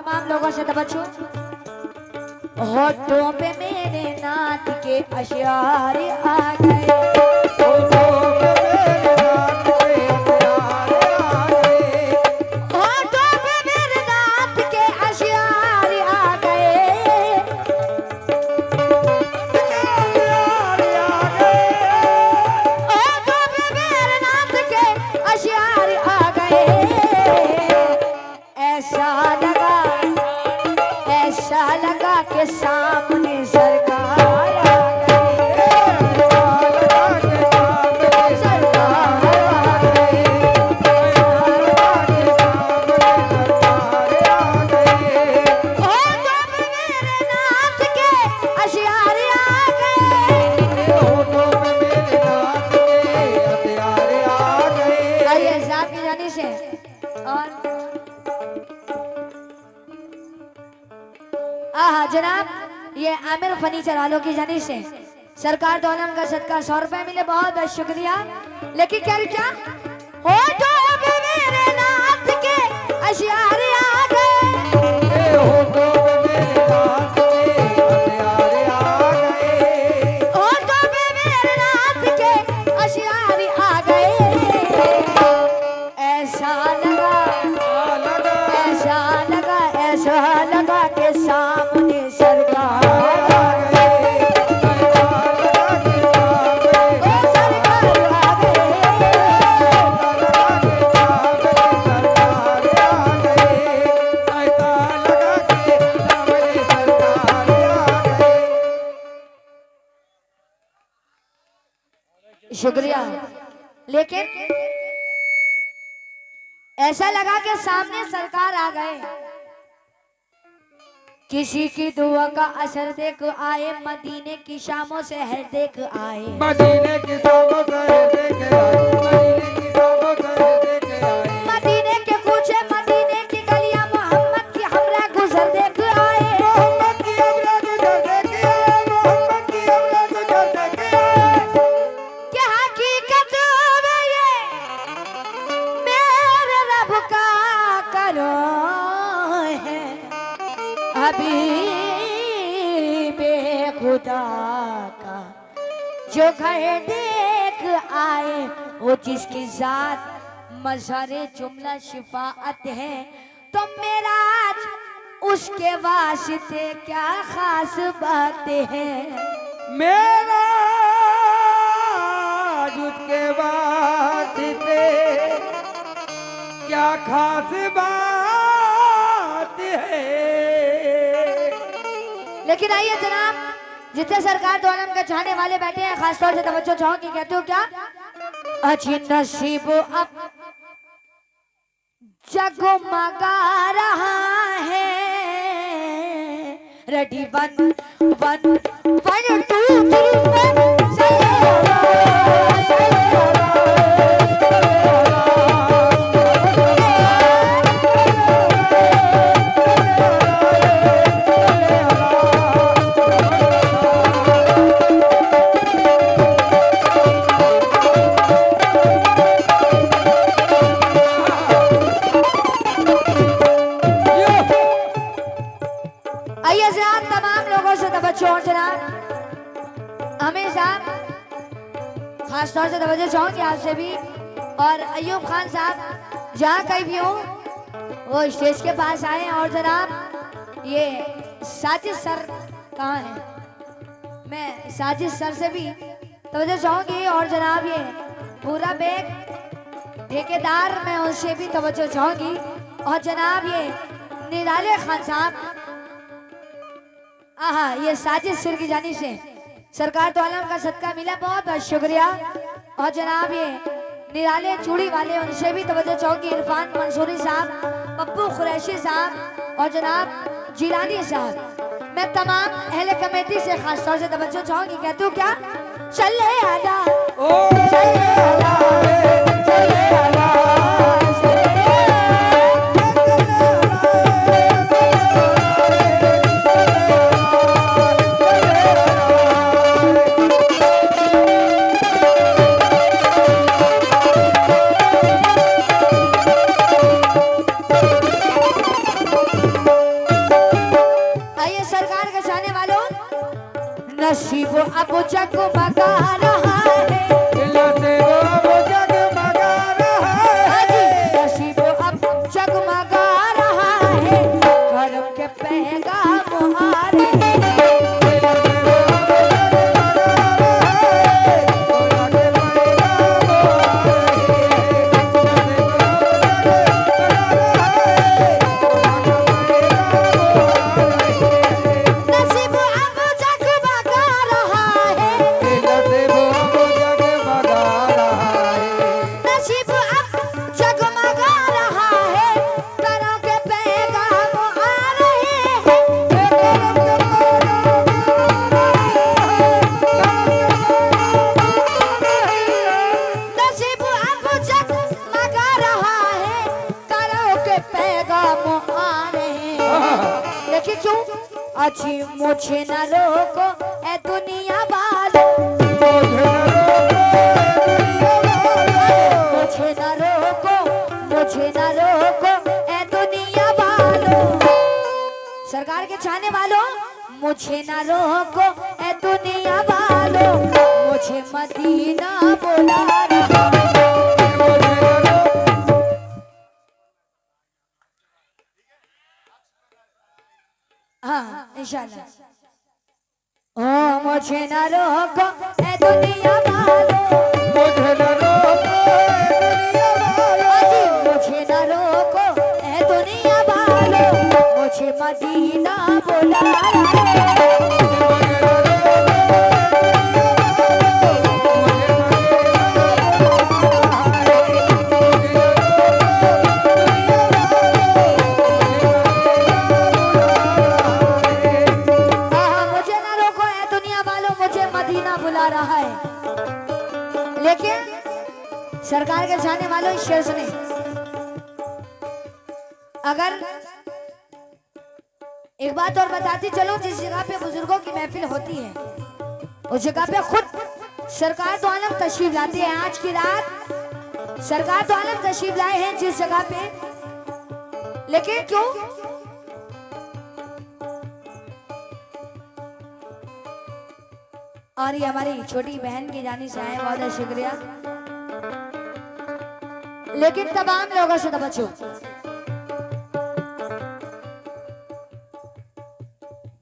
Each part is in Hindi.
तमाम लोगों से तवज्जो। होठों पे मेरे नाथ के अशआर आ गए, के सामने सरकार आ जनाब, ये आमिर फर्नीचर वालों की जानिब से सरकार दो आलम का सदका 100 रुपए मिले, बहुत बहुत शुक्रिया। लेकिन क्या हो तो मेरे नाथ के अशआर आ गए, हो तो मेरे नाथ के अशआर आ गए। ऐसा लगा के सामने सरकार शुक्रिया। लेकिन ऐसा लगा कि सामने सरकार आ गए, किसी की दुआ का असर देख आए, मदीने की शामों से है देख आए, मदीने की शामों से है देख आए, मदीने की शामों से है देख आए, मदीने के कूचे मदीने की गलियां मोहम्मद की हमरा गुजर देख आए, मोहम्मद की हमरा गुजर देख आए, मोहम्मद की हमरा गुजर देख आए। क्या हकीकत में ये मेरे रब का करो है, हबीबे खुदा का जो घर देख आए, वो जिसकी जात मज़हरे जुमला शिफाअत है, तो मेरा आज उसके वास्ते क्या खास बातें हैं, मेरा उसके वास्ते क्या खास बात है। लेकिन आइए जनाब, जितने सरकार दो आलम के चाहने वाले बैठे हैं, खासतौर से तवज्जो चाहूंगी। कहते हो क्या, अच्छी नसीब अब जगमगा रहा है, रेडी 1 1 1 2 3 खासतौर से तवज्जो चाहूंगी आपसे भी, और अयूब खान साहब जहाँ कहीं भी हो वो स्टेज के पास आए। और जनाब ये साजिद सर कहाँ हैं, मैं साजिद सर से भी तवज्जो चाहूंगी, और जनाब ये पूरा बैग ठेकेदार मैं उनसे भी तवज्जो चाहूंगी, और जनाब ये निराले खान साहब, आहा ये साजिद सर की जानिब से सरकार तो आलम का सदका मिला, बहुत बहुत शुक्रिया। और जनाब ये निराले चूड़ी वाले उनसे भी तवज्जो चाहूंगी, इरफान मंसूरी साहब, पप्पू कुरैशी साहब और जनाब जिलानी साहब। मैं तमाम अहले कमेटी से खासतौर से तवज्जो चाहूंगी। कहती हूँ क्या, चले आला चले आला चले आला अब जगमगा रहा है, नसीब अब जगमगा रहा है, नसीब अब जगमगा रहा है, करम के पैगाम आ रहे हैं। नसीब अब जगमगा रहा है, नसीब अब जगमगा रहा है, नसीब अब जगमगा रहा है, करम के पैगाम आ रहे हैं। नसीब अब जगमगा रहा है, करम के पैगाम आ रहे हैं। देखिए क्यों, अच्छी मुझे न रोको ए दुनिया वालों, मुझे न रोको, मुझे न रोको ए दुनिया वालों। सरकार के चाहने वालों, मुझे न रोको ए दुनिया वालों, मुझे मदीना बुला रहा है। हाँ इंशाल्लाह। ओ मुझे न रोको ए दुनिया वालों, मुझे न रोको दुनिया वालों, अजी मुझे न रोको ए दुनिया वालों, मुझे मदीना बुला रहा है। मुझे न रोको ए दुनिया वालों, मुझे मदीना बुला रहा है। लेकिन सरकार के चाहने वालों, इस शेर सुने, अगर एक बात और बताती चलो, जिस जगह पे बुजुर्गों की महफिल होती है उस जगह पे खुद सरकार तो आलम तशरीफ लाते हैं। आज की रात सरकार तो आलम तशरीफ लाए हैं जिस जगह पे, लेकिन क्यों और ये हमारी छोटी बहन की जानी से आए, बहुत बहुत शुक्रिया। लेकिन तमाम लोगों से तवज्जो,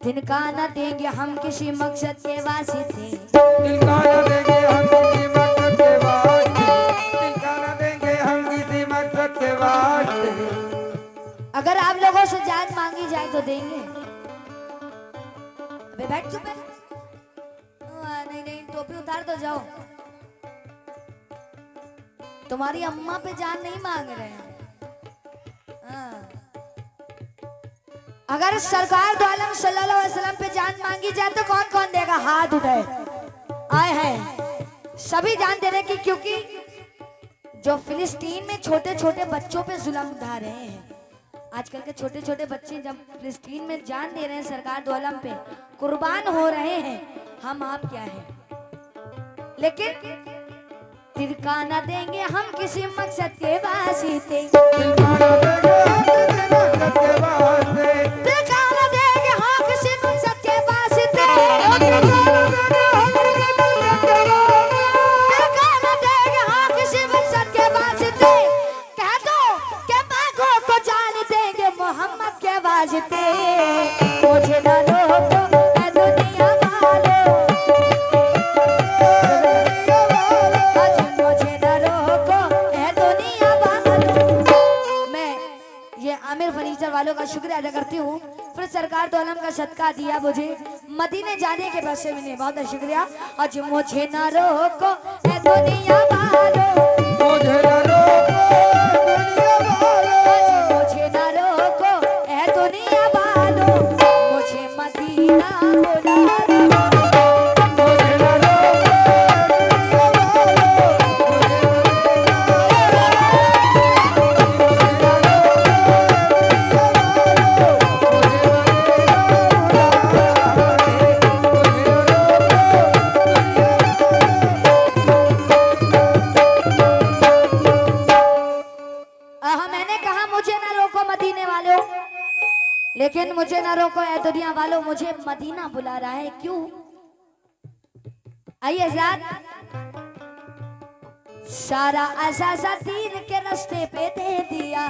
तिनका न देंगे हम किसी मकसद के वास्ते, तिनका न देंगे हम किसी मकसद के वास्ते, तिनका न देंगे हम किसी मकसद के वास्ते। अगर आप लोगों से जान मांगी जाए तो देंगे। अबे बैठ चुप है। नहीं नहीं, टोपी उतार दो, जाओ। तुम्हारी अम्मा पे जान नहीं मांग रहे हैं। हाँ। अगर सरकार दो आलम सल्लल्लाहु अलैहि वसल्लम पे जान मांगी जाए तो कौन कौन देगा? हाथ उठाए। आए हैं सभी जान दे रहे कि, क्योंकि जो फिलिस्तीन में छोटे छोटे बच्चों पे जुल्म ढा रहे हैं, आजकल के छोटे छोटे बच्चे जब फिलिस्तीन में जान दे रहे हैं, सरकार दो आलम पे कुर्बान हो रहे हैं, हम आप क्या है? लेकिन तिरका न देंगे हम किसी मकसद के वास्ते, तिनका न देंगे हम किसी मकसद के वास्ते, तिरका न देंगे हम किसी मकसद के वास्ते, तिरका न देंगे हम किसी मकसद के वास्ते। कह दो कि मांगो तो जान देंगे मोहम्मद के वास्ते। मुझे न रोको ऐ दुनिया वालों, मुझे न रोको ऐ दुनिया वालों। मैं ये आमिर फर्नीचर वालों का शुक्रिया अदा करती हूँ, फिर सरकार तो आलम का सदका दिया मुझे मदीने जाने के पैसे मिले, बहुत बहुत शुक्रिया। आज मुझे न रोको ऐ दुनिया वालों, मुझे न रोको दुनिया वालों, मुझे न रोको ऐ दुनिया वालों, मुझे मदीना बुला रहा है। मुझे न रोको दुनिया वालों, मैंने कहा मुझे ना रोको मदीने वालों, लेकिन मुझे ना रोको ऐ दुनिया वालों, मुझे मदीना बुला रहा है। क्यों? आइए साथ सारा असा तीर के रास्ते पे दे दिया,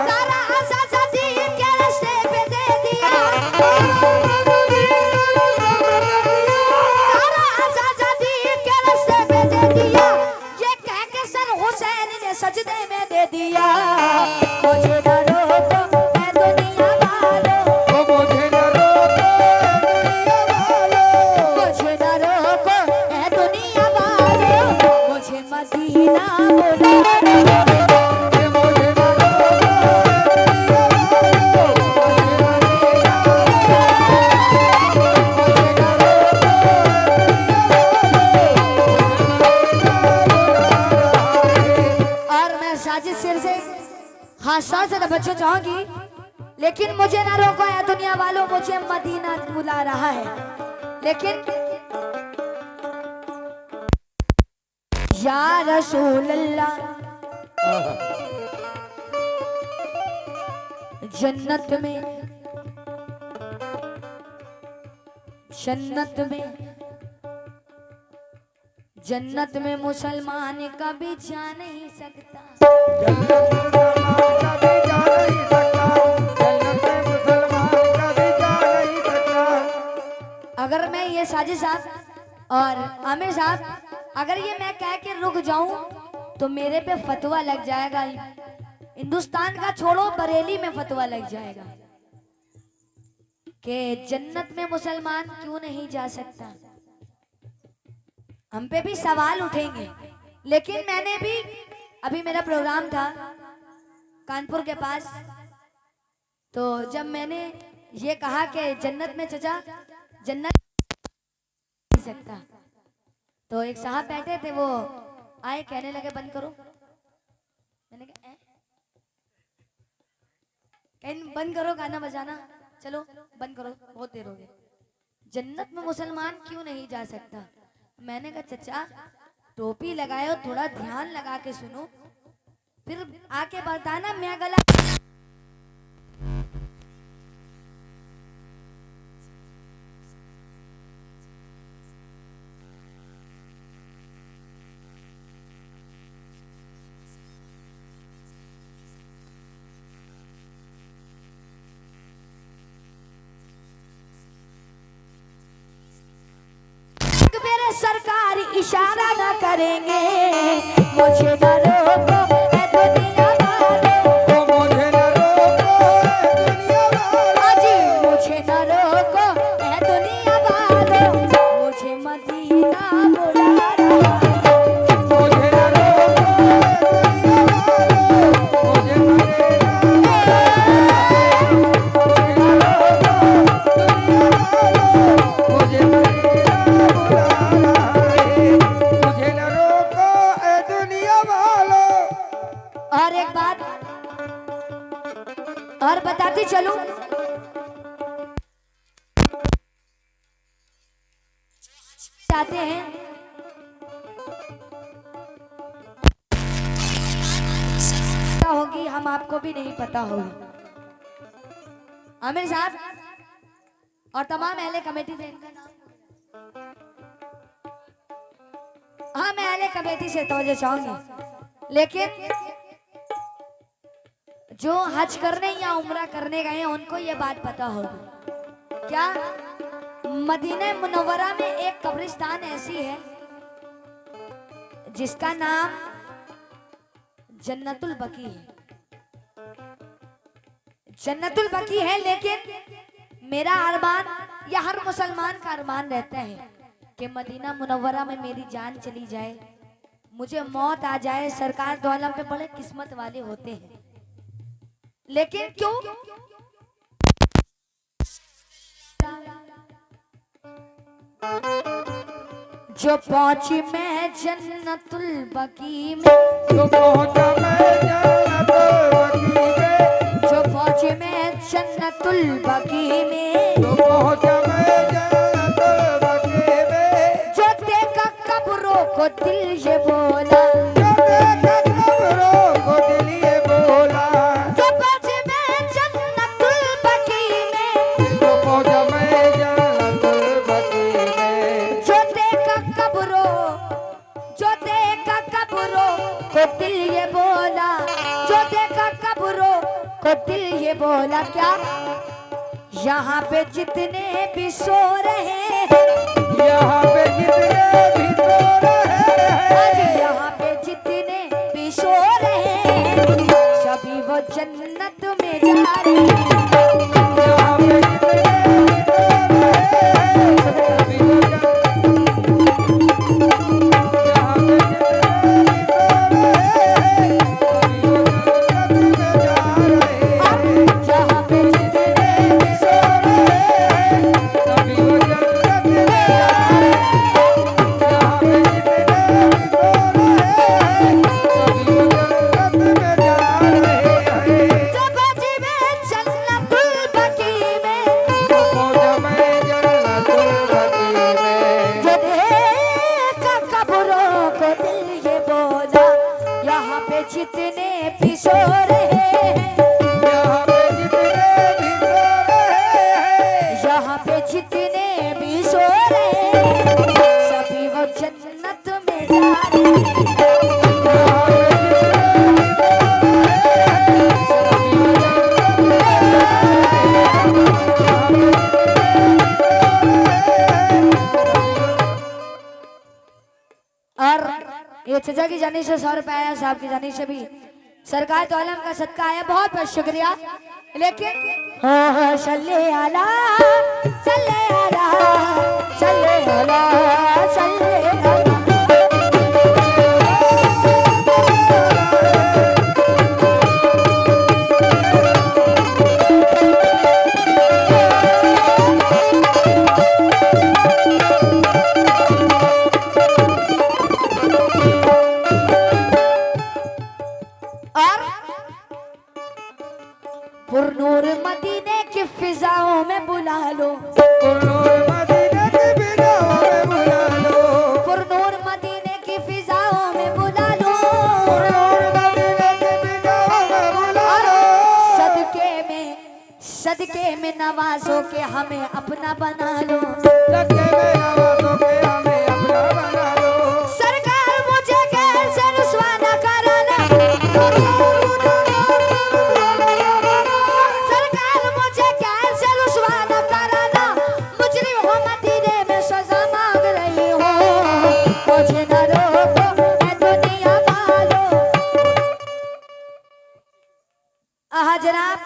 सारा असा तीर के रास्ते पे दे दिया, सारा असा तीर के रास्ते पे दे दिया, ये कह के सर हुसैन ने सजदे में दे दिया। मुझे न रोको ऐ दुनिया वालों, मुझे न रोको मुझे न रोको ऐ दुनिया वालों, मुझे मदीना बुला रहा है। खासतौर से बच्चों चाहूंगी, लेकिन मुझे ना रोको है दुनिया वालों, मुझे मदीना बुला रहा है। लेकिन या रसूल अल्लाह, जन्नत में जन्नत में मुसलमान कभी जा नहीं सकता, अगर मैं ये साजिद साहब और आमिर साहब अगर ये मैं कह के रुक जाऊं तो मेरे पे फतवा लग जाएगा, हिंदुस्तान का छोड़ो बरेली में फतवा लग जाएगा कि जन्नत में मुसलमान क्यों नहीं जा सकता। हम पे भी सवाल उठेंगे। लेकिन मैंने भी अभी मेरा प्रोग्राम था कानपुर के पास, तो जब मैंने ये कहा कि जन्नत में चचा जन्नत नहीं सकता, तो एक साहब बैठे थे, वो आए कहने लगे बंद करो। मैंने कहा बंद करो गाना बजाना, चलो बंद करो, बहुत देर हो गई। जन्नत में मुसलमान क्यों नहीं जा सकता? मैंने कहा चचा टोपी लगाए, थोड़ा ध्यान लगा के सुनो, फिर आके बताना मैं गलत। सरकार इशारा न करेंगे, मुझे न रोको ऐ दुनिया वालों, मुझे न रोको दुनिया वालों, जी मुझे न रोको ऐ दुनिया वालों, मुझे मदीना बुला रहा है। मुझे न रोको मुझे और एक बात और बताती चलूं, चाहते हैं होगी, हम आपको भी नहीं पता होगी। आमिर साहब और तमाम अहले कमेटी से, इनका नाम, हाँ मैं अहले कमेटी से तवज्जो चाहूंगी, लेकिन जो हज करने या उम्रा करने गए हैं उनको ये बात पता होगी क्या, मदीना मुनव्वरा में एक कब्रिस्तान ऐसी है जिसका नाम जन्नतुल बकी है। जन्नतुल बकी है, लेकिन मेरा अरमान या हर मुसलमान का अरमान रहता है कि मदीना मुनव्वरा में मेरी जान चली जाए, मुझे मौत आ जाए। सरकार दो आलम पे बड़े किस्मत वाले होते हैं, लेकिन क्यों जो पहुंची मैं जन्नतुल बकी में, जो पहुंचा मैं जन्नतुल बकी में, जो पहुंची मैं जन्नतुल बकी में, जो पहुंचा मैं जन्नतुल बकी में, जो देखा कब्रों को दिल ये बोला, जो देखा कब्रों को दिल ये बोला, जो पहुंची मैं जन्नतुल बकी में, जो पहुंचा मैं जन्नतुल को दिल ये बोला क्या, यहाँ पे जितने भी सो रहे हैं, यहाँ पे जितने भी सो रहे हैं, यहाँ पे जितने भी सो रहे हैं, सभी वो जन्नत में जा रहे हैं। यहाँ पे जितने भी सो रहे हैं, जितने भी सो रहे हैं, यहाँ पे जितने भी सो रहे हैं, यहाँ पे जितने भी सो रहे हैं, सभी वो जन्नत में जा रहे हैं। और ये चचा की जानी से 100 रुपया आया, साहब की जानी से भी सरकार तो आलम का सदका आया, बहुत बहुत शुक्रिया। लेकिन हो सल्ले आला सल्ले आला सल्ले आला सल्ले आला। पुरनूर मदीने की फिजाओं में बुला लो, पुरनूर मदीने की फिजाओं में बुला लो, पुरनूर मदीने की फिजाओं में बुला लो, पुरनूर मदीने की फिजाओं में बुला लो। सदके में नवाजों के हमें अपना बना लो, सदके में नवाजों के हमें अपना बना लो। सरकार मुझे कैसे रुसवा न कराना, सरकार मुझे कैसे रुसवा न कराना, मुजरिम हो मदीने में सजा मांग रही हो, मुझे न रोको ऐ दुनिया वालों। आहा जनाब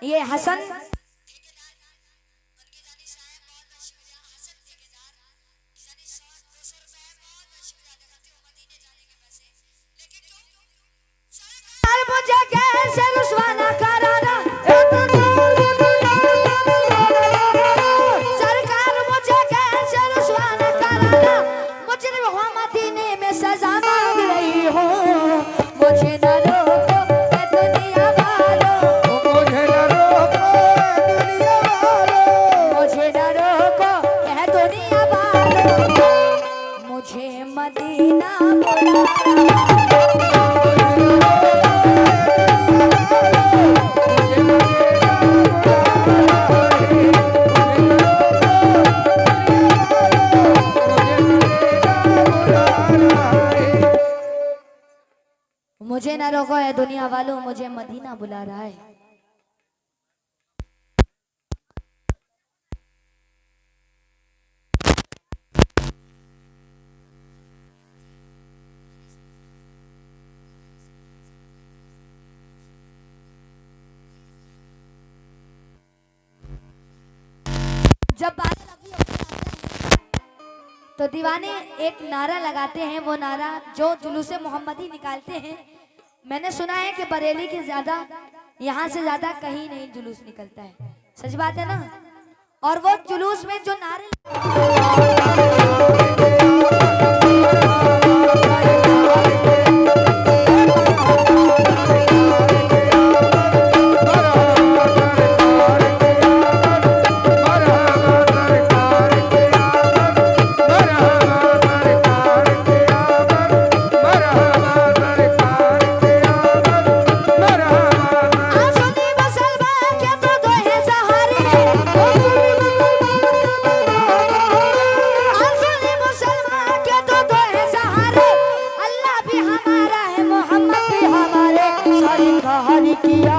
ये हसन मुझे कैसे रुसवा न कराना, सरकार मुझे कैसे रुसवा न कराना, मुजरिम हो मदीने में सजा मांग रही हो, मुझे न रोको ऐ दुनिया वालों, मुझे न रोको ऐ दुनिया वालों, मुझे न रोको ऐ दुनिया वालों, मुझे मदीना बुला मुझे ना रोको है दुनिया वालों, मुझे मदीना बुला रहा है। जब बात तो दीवाने एक नारा लगाते हैं, वो नारा जो जुलूसे मोहम्मदी निकालते हैं, मैंने सुना है कि बरेली के ज्यादा यहाँ से ज्यादा कहीं नहीं जुलूस निकलता है, सच बात है ना। और वो जुलूस में जो नारे किया